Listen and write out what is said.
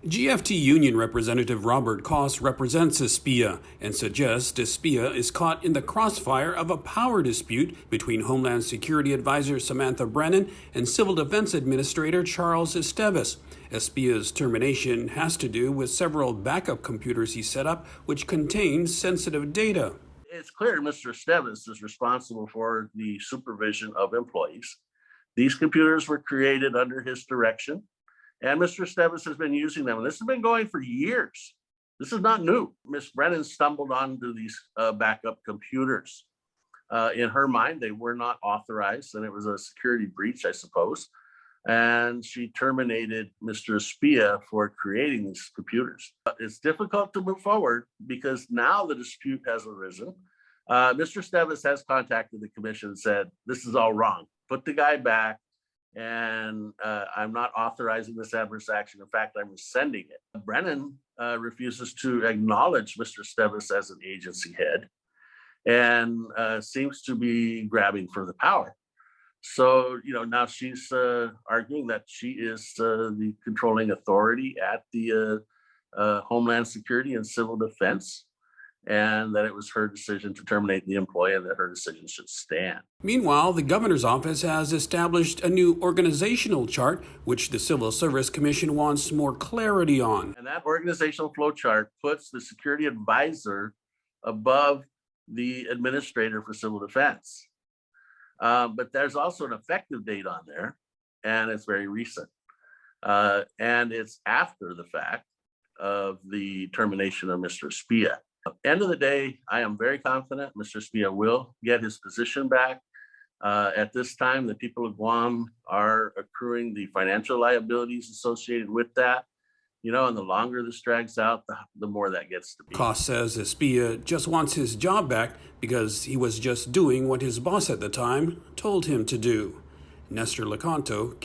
GFT Union Representative Robert Koss represents espia and suggests espia is caught in the crossfire of a power dispute between Homeland Security Advisor Samantha Brennan and Civil Defense Administrator Charles Esteves. Espia's termination has to do with several backup computers he set up which contain sensitive data. It's clear Mr. Esteves is responsible for the supervision of employees. These computers were created under his direction. And Mr. Esteves has been using them. And this has been going for years. This is not new. Ms. Brennan stumbled onto these backup computers. In her mind, they were not authorized, and it was a security breach, I suppose. And she terminated Mr. Espia for creating these computers. It's difficult to move forward because now the dispute has arisen. Mr. Esteves has contacted the commission and said, this is all wrong. Put the guy back. And I'm not authorizing this adverse action. In fact, I'm rescinding it. Brennan refuses to acknowledge Mr. Esteves as an agency head and seems to be grabbing for the power. So, now she's arguing that she is the controlling authority at the Homeland Security and Civil Defense, and that it was her decision to terminate the employee and that her decision should stand. Meanwhile, the governor's office has established a new organizational chart, which the Civil Service Commission wants more clarity on. And that organizational flow chart puts the security advisor above the administrator for civil defense. But there's also an effective date on there, and it's very recent. And it's after the fact of the termination of Mr. Espia. End of the day, I am very confident Mr. Espia will get his position back. At this time, the people of Guam are accruing the financial liabilities associated with that. And the longer this drags out, the more that gets to be. Koss says Espia just wants his job back because he was just doing what his boss at the time told him to do. Nestor Lecanto,